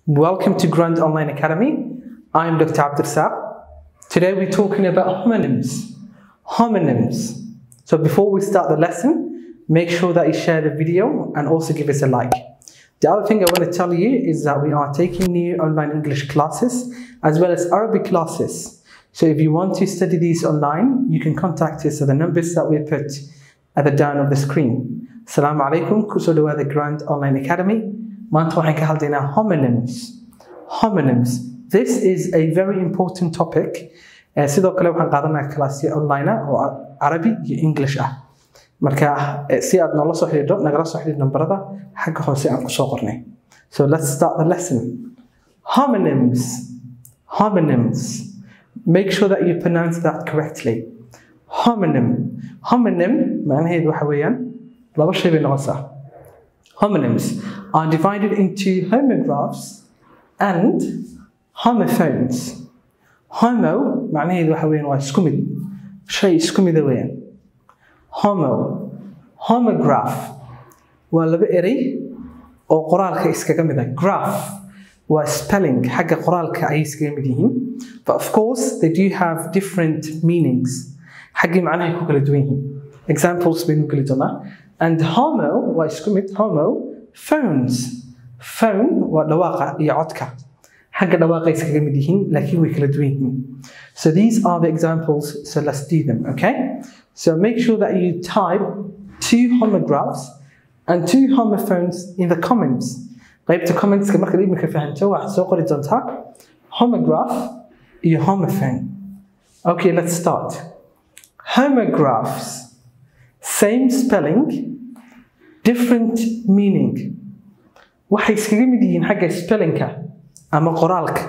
Welcome to Grand Online Academy. I'm Dr. Abdursaq. Today we're talking about homonyms. Homonyms. So before we start the lesson, make sure that you share the video and also give us a like. The other thing I want to tell you is that we are taking new online English classes as well as Arabic classes. So if you want to study these online, you can contact us at the numbers that we put at the down of the screen. Assalamu alaikum, kusoo dhawaada Grand Online Academy. Maanta waxaan ka hadlaynaa homonyms. Homonyms. This is a very important topic. Sidoo kale waxaan qaadanaa classyo online oo Arabi iyo English ah. Marka si aad nala soo xiriirto nagala soo xiriir nambarada xagga hoose aan ku soo qornay. So let's start the lesson. Homonyms. Homonyms. Make sure that you pronounce that correctly. Homonym. Homonym macnaheedu waxa weeyaan laba shay bay noqonaysaa. Homonyms are divided into homographs and homophones. Homo macnaheedu waxa weeyaan waa isku mid. Shay isku mid weeyaan. Homo. Homograph waa laba eray oo qoraalka iskaga mid ah. Graph waa spelling xagga qoraalka ay iskaga mid yihiin. But of course they do have different meanings. حقي معناها كوكل دوينهم. Examples بينو كل جماعة. And homo waa isku mid. Homo phones. Phone waa dhawaaqa iyo codka. حق dhawaaqa iskaga mid yihiin laakiin way kala duwan yihiin. So these are the examples. So let's do them, okay? So make sure that you type 2 homographs and 2 homophones in the comments. qaybta comments ka markaad imika fahanto waxaad soo qori doontaa homograph iyo homophone. Okay, let's start. Homographs, same spelling, different meaning. Waxay iskaga mid yihiin xagga spellingka ama qoraalka.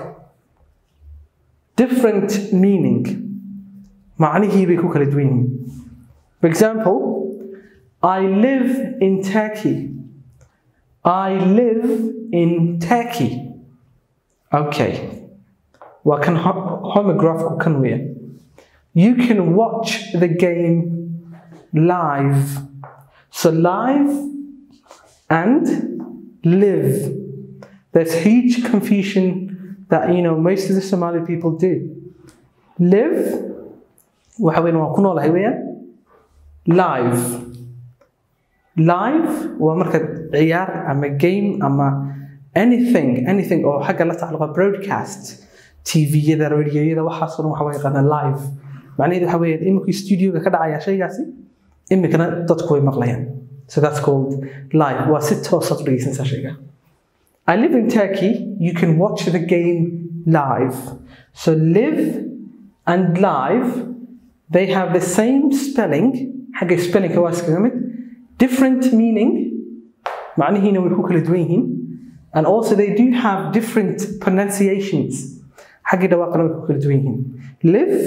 Different meaning. Macnihii bay ku kala duwan yihiin. For example, I live in Turkey. I live in Turkey. Okay. Waa kan homograph ku kan weeyaan. You can watch the game live. So live and live. There's huge confusion that most of the Somali people do. Live waxa weyn waa ku noolahay weeyaan. Live. Live waa marka ciyaar ama game ama anything oo xagga la tacalluqa broadcast. TV-yada, radio-yada waxaas oo waxa way qana live. معناه waxa weeyaan imika studio-ga ka dhacaya shaygaasi imikana dadku way maqlayaan. So that's called live. Waa si toos ah u dhageysanaysaa shayga. I live in Turkey. You can watch the game live. So live and live, they have the same spelling. حاجة spelling waa iskaga mid. Different meaning. معناهينا way ku kala duwan yihiin. And also they do have different pronunciations. حاجة dhawaaqana way ku kala duwan yihiin. Live,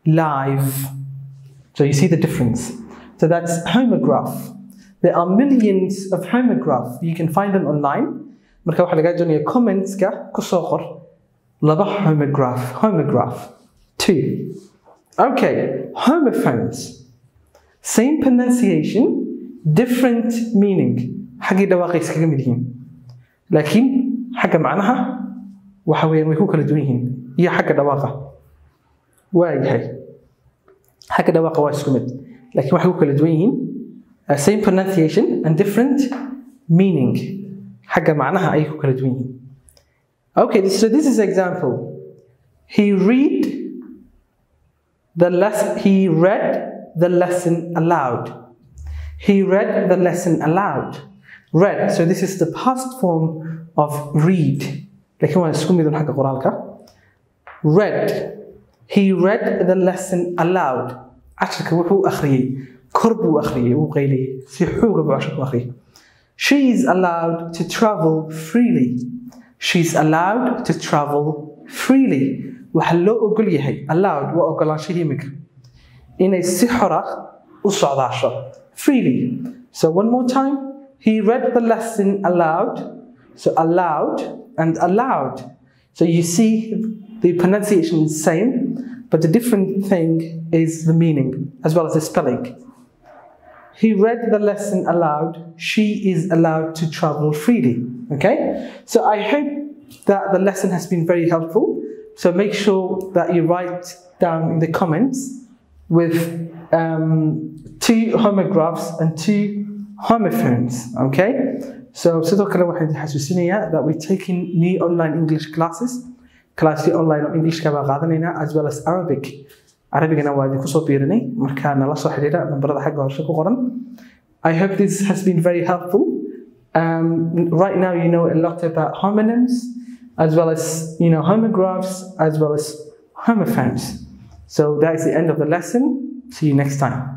live. So you see the difference. So that's homograph. There are millions of homographs. You can find them online. Marka waxa laga doonaya comments-ka ku soo qor laba homograph. Homograph 2. Okay, homophones. Same pronunciation, different meaning. Xagga dhawaaqay iskaga mid yihiin. Laakiin xagga macnaha waxa weeyaan way ku kala duwan yihiin. Iyo xagga dhawaaqa. waayahay xagga dhawaaqa waa isku mid laakiin waxay ku kala duwan yihiin same pronunciation and different meaning xagga macnaha ay ku kala duwan yihiin. Okay, so this is an example. He read the lesson aloud. He read the lesson aloud. Read, so this is the past form of read. laakiin waa isku mid xagga qoraalka. Read. He read the lesson aloud. عشرك وحو أخري كرب وأخري وقيلي سحوق بعشرك وأخري. She is allowed to travel freely. She's allowed to travel freely. وحلو أقول يهي allowed وأقول شيء مك. إن السحرة أصعد عشر freely. So one more time. He read the lesson aloud. So aloud and allowed. So you see the pronunciation is the same, but the different thing is the meaning as well as the spelling. He read the lesson aloud. She is allowed to travel freely. Okay, so I hope that the lesson has been very helpful. So make sure that you write down in the comments with 2 homographs and 2 homophones. Okay, so sidoo kale waxaan xasuusinayaa that we're taking new online English classes. Class online oo Englishka baa qaadanayna as well as Arabic. Arabigana waa idinku soo biirinay marka nala soo xiriira nambarada xagga hoose ku qoran. I hope this has been very helpful. Right now you know a lot about homonyms as well as homographs as well as homophones. So that is the end of the lesson. See you next time.